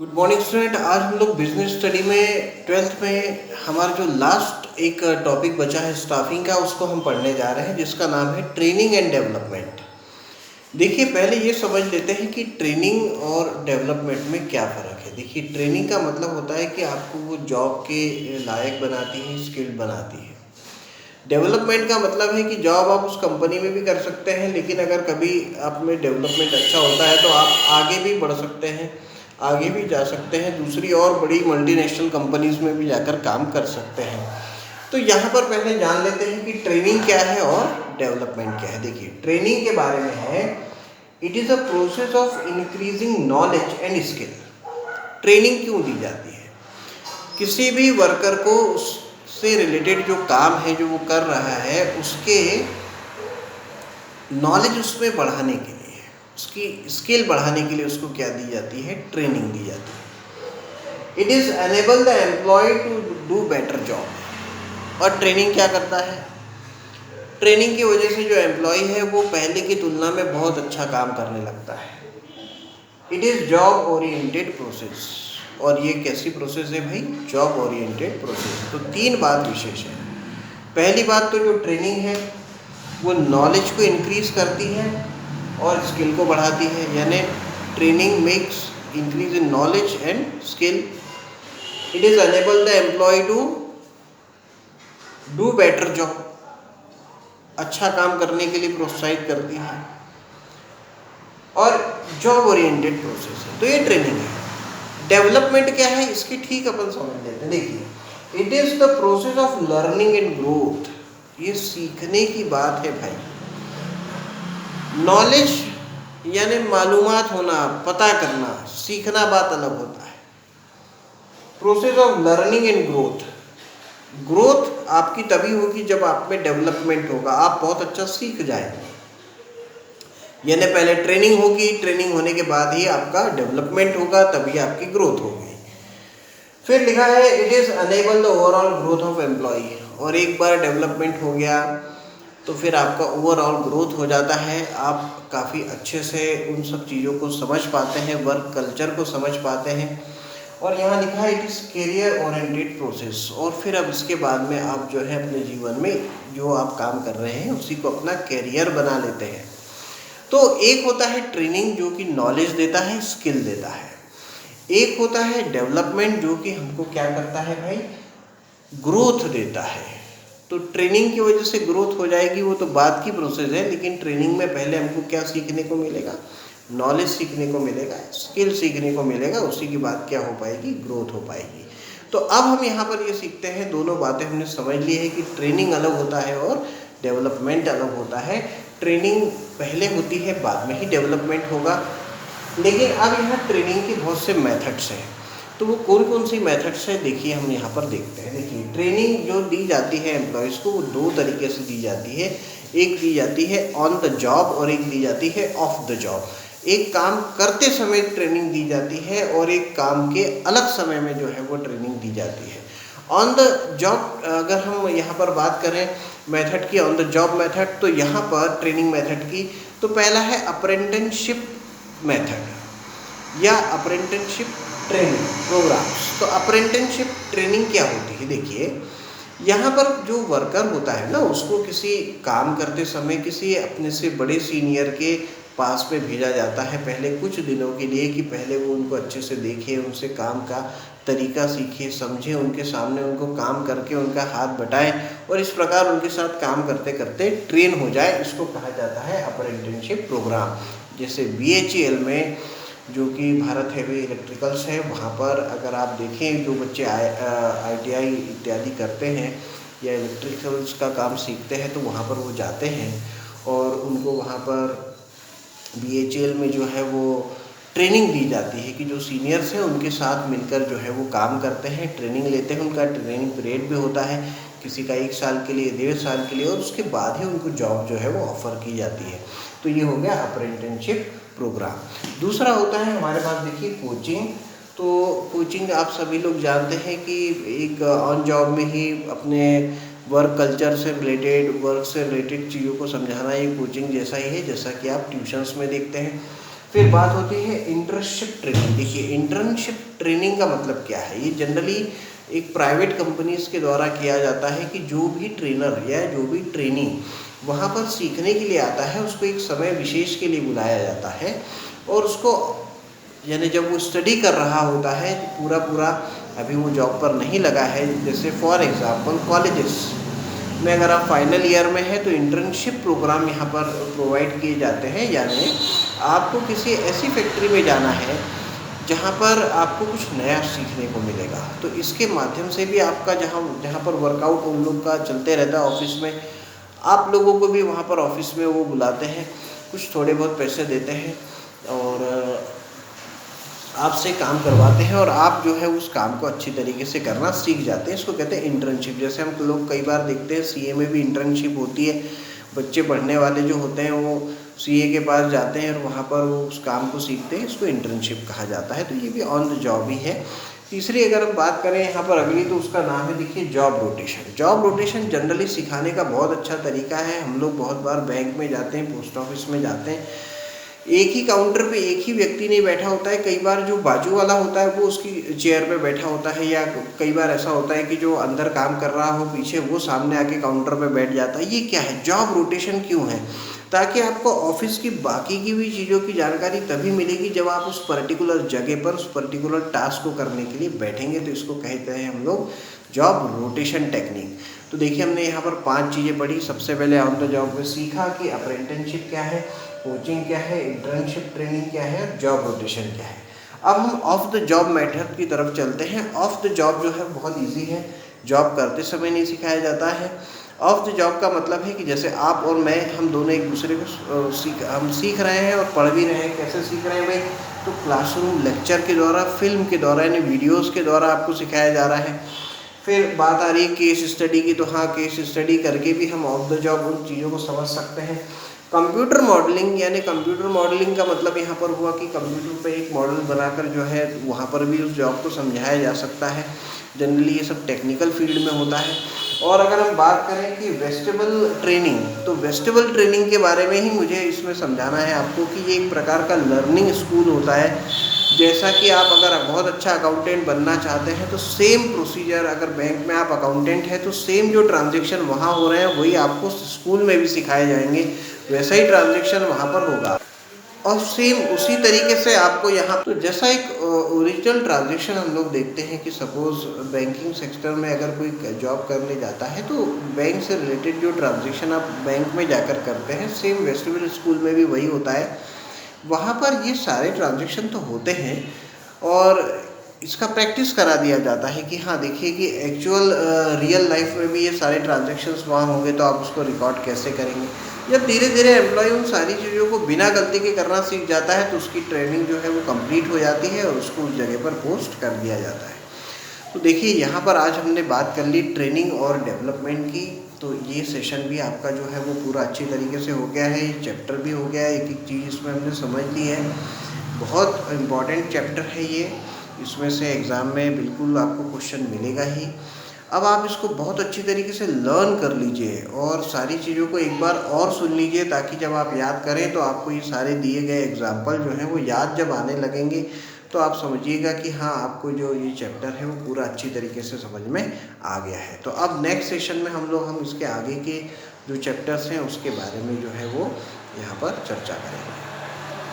Good morning student. आज हम लोग बिजनेस स्टडी में ट्वेल्थ में हमारा जो लास्ट एक टॉपिक बचा है स्टाफिंग का, उसको हम पढ़ने जा रहे हैं, जिसका नाम है ट्रेनिंग एंड डेवलपमेंट। देखिए, पहले ये समझ लेते हैं कि ट्रेनिंग और डेवलपमेंट में क्या फ़र्क है। देखिए, ट्रेनिंग का मतलब होता है कि आपको वो जॉब के लायक बनाती है, स्किल्ड बनाती है। डेवलपमेंट का मतलब है कि जॉब आप उस कंपनी में भी कर सकते हैं, लेकिन अगर कभी आप में डेवलपमेंट अच्छा होता है तो आप आगे भी बढ़ सकते हैं, आगे भी जा सकते हैं, दूसरी और बड़ी मल्टीनेशनल कंपनीज में भी जाकर काम कर सकते हैं। तो यहाँ पर पहले जान लेते हैं कि ट्रेनिंग क्या है और डेवलपमेंट क्या है। देखिए, ट्रेनिंग के बारे में है, it is a process of increasing knowledge and skill. Training क्यों दी जाती है? किसी भी वर्कर को उससे रिलेटेड जो काम है जो वो कर रहा है, उसके नॉलेज उसमें बढ़ाने के लिए, उसकी स्किल बढ़ाने के लिए उसको क्या दी जाती है? ट्रेनिंग दी जाती है। It is enable the employ to do better job. और ट्रेनिंग क्या करता है? ट्रेनिंग की वजह से जो एम्प्लॉय है वो पहले की तुलना में बहुत अच्छा काम करने लगता है। It is job oriented process. और ये कैसी प्रोसेस है भाई? Job oriented process. तो तीन बात विशेष है। पहली बात तो जो ट्रेनिंग है वो नॉलेज को इंक्रीज करती है और स्किल को बढ़ाती है, यानी training makes increase in knowledge and skill. It is enable the employ to do better job, अच्छा काम करने के लिए प्रोत्साहित करती है, और जॉब ओरिएंटेड प्रोसेस है। तो ये ट्रेनिंग है। डेवलपमेंट क्या है इसकी ठीक अपन समझ लेते हैं। देखिए, it is the process of learning and growth. ये सीखने की बात है भाई। नॉलेज यानी मालूमात होना, पता करना, सीखना बात अलग होता है। Process of learning and growth. Growth आपकी तभी होगी जब आप में डेवलपमेंट होगा, आप बहुत अच्छा सीख जाएंगे। यानी पहले ट्रेनिंग होगी, ट्रेनिंग होने के बाद ही आपका डेवलपमेंट होगा, तभी आपकी ग्रोथ होगी। फिर लिखा है, it is enable the overall growth of employ. और एक बार डेवलपमेंट हो गया तो फिर आपका ओवरऑल ग्रोथ हो जाता है। आप काफ़ी अच्छे से उन सब चीज़ों को समझ पाते हैं, वर्क कल्चर को समझ पाते हैं। और यहाँ लिखा है, it is career oriented process. और फिर अब इसके बाद में आप जो है अपने जीवन में जो आप काम कर रहे हैं उसी को अपना कैरियर बना लेते हैं। तो एक होता है ट्रेनिंग जो कि नॉलेज देता है, स्किल देता है। एक होता है डेवलपमेंट जो कि हमको क्या करता है भाई? ग्रोथ देता है। तो ट्रेनिंग की वजह से ग्रोथ हो जाएगी, वो तो बाद की प्रोसेस है, लेकिन ट्रेनिंग में पहले हमको क्या सीखने को मिलेगा? नॉलेज सीखने को मिलेगा, स्किल सीखने को मिलेगा, उसी की बात क्या हो पाएगी? ग्रोथ हो पाएगी। तो अब हम यहाँ पर ये सीखते हैं, दोनों बातें हमने समझ ली है कि ट्रेनिंग अलग होता है और डेवलपमेंट अलग होता है। ट्रेनिंग पहले होती है, बाद में ही डेवलपमेंट होगा। लेकिन अब यहाँ ट्रेनिंग के बहुत से मेथड्स हैं। तो वो कौन कौन सी मेथड्स हैं, देखिए हम यहाँ पर देखते हैं। देखिए, ट्रेनिंग जो दी जाती है एम्प्लॉयज़ को, वो दो तरीके से दी जाती है। एक दी जाती है ऑन द जॉब और एक दी जाती है ऑफ द जॉब। एक काम करते समय ट्रेनिंग दी जाती है और एक काम के अलग समय में जो है वो ट्रेनिंग दी जाती है। ऑन द जॉब अगर हम यहाँ पर बात करें मेथड की, ऑन द जॉब मेथड, तो यहाँ पर ट्रेनिंग मेथड की तो पहला है अप्रेंटिसशिप मेथड या अप्रेंटिसशिप ट्रेनिंग प्रोग्राम्स। तो अप्रेंटिसशिप ट्रेनिंग क्या होती है? देखिए, यहाँ पर जो वर्कर होता है ना, उसको किसी काम करते समय किसी अपने से बड़े सीनियर के पास में भेजा जाता है पहले कुछ दिनों के लिए, कि पहले वो उनको अच्छे से देखे, उनसे काम का तरीका सीखे, समझे, उनके सामने उनको काम करके उनका हाथ बटाएं और इस प्रकार उनके साथ काम करते करते ट्रेन हो जाए। इसको कहा जाता है अप्रेंटिसशिप प्रोग्राम। जैसे BHEL में, जो कि भारत हेवी इलेक्ट्रिकल्स है, वहाँ पर अगर आप देखें जो बच्चे ITI इत्यादि करते हैं या इलेक्ट्रिकल्स का काम सीखते हैं, तो वहाँ पर वो जाते हैं और उनको वहाँ पर BHEL में जो है वो ट्रेनिंग दी जाती है कि जो सीनियर्स हैं उनके साथ मिलकर जो है वो काम करते हैं, ट्रेनिंग लेते हैं। उनका ट्रेनिंग पीरियड भी होता है, किसी का 1 साल के लिए, 1.5 साल के लिए, और उसके बाद ही उनको जॉब जो है वो ऑफ़र की जाती है। तो ये हो गया अप्रेंटिसशिप प्रोग्राम। दूसरा होता है हमारे पास, देखिए, कोचिंग। तो कोचिंग आप सभी लोग जानते हैं कि एक ऑन जॉब में ही अपने वर्क कल्चर से रिलेटेड, वर्क से रिलेटेड चीज़ों को समझाना, ये कोचिंग जैसा ही है, जैसा कि आप ट्यूशन्स में देखते हैं। फिर बात होती है इंटर्नशिप ट्रेनिंग। देखिए इंटर्नशिप ट्रेनिंग का मतलब क्या है, ये जनरली एक प्राइवेट कंपनीज के द्वारा किया जाता है कि जो भी ट्रेनर या जो भी ट्रेनी वहाँ पर सीखने के लिए आता है उसको एक समय विशेष के लिए बुलाया जाता है, और उसको यानी जब वो स्टडी कर रहा होता है पूरा अभी वो जॉब पर नहीं लगा है, जैसे फॉर एग्ज़ाम्पल कॉलेजेस में अगर आप फाइनल ईयर में हैं तो इंटर्नशिप प्रोग्राम यहाँ पर प्रोवाइड किए जाते हैं। यानी आपको किसी ऐसी फैक्ट्री में जाना है जहाँ पर आपको कुछ नया सीखने को मिलेगा, तो इसके माध्यम से भी आपका जहाँ पर वर्कआउट उन लोग का चलते रहता है ऑफिस में, आप लोगों को भी वहाँ पर ऑफिस में वो बुलाते हैं, कुछ थोड़े बहुत पैसे देते हैं और आपसे काम करवाते हैं और आप जो है उस काम को अच्छी तरीके से करना सीख जाते हैं। इसको कहते हैं इंटर्नशिप। जैसे हम लोग कई बार देखते हैं सीए में भी इंटर्नशिप होती है, बच्चे पढ़ने वाले जो होते हैं वो सीए के पास जाते हैं और वहाँ पर वो उस काम को सीखते हैं, इसको इंटर्नशिप कहा जाता है। तो ये भी ऑन द जॉब ही है। तीसरी अगर हम बात करें यहाँ पर अगली, तो उसका नाम है देखिए job rotation. Job rotation generally सिखाने का बहुत अच्छा तरीका है। हम लोग बहुत बार बैंक में जाते हैं, पोस्ट ऑफिस में जाते हैं, एक ही काउंटर पे एक ही व्यक्ति नहीं बैठा होता है, कई बार जो बाजू वाला होता है वो उसकी चेयर पे बैठा होता है, या कई बार ऐसा होता है कि जो अंदर काम कर रहा हो पीछे वो सामने आके काउंटर पे बैठ जाता है। ये क्या है, जॉब रोटेशन क्यों है? ताकि आपको ऑफिस की बाकी की भी चीज़ों की जानकारी तभी मिलेगी जब आप उस पर्टिकुलर जगह पर उस पर्टिकुलर टास्क को करने के लिए बैठेंगे। तो इसको कहते हैं हम लोग जॉब रोटेशन टेक्निक। तो देखिए हमने यहाँ पर 5 चीज़ें पढ़ी। सबसे पहले ऑन द जॉब में सीखा कि अप्रेंटिसशिप क्या है, कोचिंग क्या है, इंटर्नशिप ट्रेनिंग क्या है, जॉब रोटेशन क्या है। अब हम ऑफ द जॉब मेथड की तरफ चलते हैं। ऑफ द जॉब जो है बहुत इजी है, जॉब करते समय नहीं सिखाया जाता है। ऑफ द जॉब का मतलब है कि जैसे आप और मैं, हम दोनों एक दूसरे को सीख रहे हैं और पढ़ भी रहे हैं। कैसे सीख रहे हैं भाई? तो क्लासरूम लेक्चर के द्वारा, फिल्म के द्वारा, यानी वीडियोज़ के द्वारा आपको सिखाया जा रहा है। फिर बात आ रही है केस स्टडी की, तो हाँ, केस स्टडी करके भी हम ऑफ द जॉब उन चीज़ों को समझ सकते हैं। कंप्यूटर मॉडलिंग, यानी कंप्यूटर मॉडलिंग का मतलब यहाँ पर हुआ कि कंप्यूटर पे एक मॉडल बनाकर जो है वहाँ पर भी उस जॉब को समझाया जा सकता है। जनरली ये सब टेक्निकल फील्ड में होता है। और अगर हम बात करें कि वेस्टेबल ट्रेनिंग, तो वेस्टेबल ट्रेनिंग के बारे में ही मुझे इसमें समझाना है आपको कि ये एक प्रकार का लर्निंग स्कूल होता है। जैसा कि आप अगर बहुत अच्छा अकाउंटेंट बनना चाहते हैं तो सेम प्रोसीजर, अगर बैंक में आप अकाउंटेंट हैं तो सेम जो ट्रांजैक्शन वहाँ हो रहे हैं वही आपको स्कूल में भी सिखाए जाएंगे, वैसा ही ट्रांजैक्शन वहाँ पर होगा और सेम उसी तरीके से आपको यहाँ, तो जैसा एक ओरिजिनल ट्रांजैक्शन हम लोग देखते हैं कि सपोज़ बैंकिंग सेक्टर में अगर कोई जॉब करने जाता है तो बैंक से रिलेटेड जो ट्रांजैक्शन आप बैंक में जाकर करते हैं, सेम वेस्टिबल स्कूल में भी वही होता है। वहाँ पर ये सारे ट्रांजैक्शन तो होते हैं और इसका प्रैक्टिस करा दिया जाता है कि हाँ देखिए कि एक्चुअल रियल लाइफ में भी ये सारे ट्रांजैक्शंस वहाँ होंगे तो आप उसको रिकॉर्ड कैसे करेंगे। जब धीरे धीरे एम्प्लॉय उन सारी चीज़ों को बिना गलती के करना सीख जाता है तो उसकी ट्रेनिंग जो है वो कंप्लीट हो जाती है और उसको उस जगह पर पोस्ट कर दिया जाता है। तो देखिए यहाँ पर आज हमने बात कर ली ट्रेनिंग और डेवलपमेंट की। तो ये सेशन भी आपका जो है वो पूरा अच्छी तरीके से हो गया है, ये चैप्टर भी हो गया है, एक एक चीज़ इसमें हमने समझ ली है। बहुत इम्पॉर्टेंट चैप्टर है ये, इसमें से एग्ज़ाम में बिल्कुल आपको क्वेश्चन मिलेगा ही। अब आप इसको बहुत अच्छी तरीके से लर्न कर लीजिए और सारी चीज़ों को एक बार और सुन लीजिए ताकि जब आप याद करें तो आपको ये सारे दिए गए एग्जाम्पल जो हैं वो याद जब आने लगेंगे तो आप समझिएगा कि हाँ आपको जो ये चैप्टर है वो पूरा अच्छी तरीके से समझ में आ गया है। तो अब नेक्स्ट सेशन में हम इसके आगे के जो चैप्टर्स हैं उसके बारे में जो है वो यहाँ पर चर्चा करेंगे।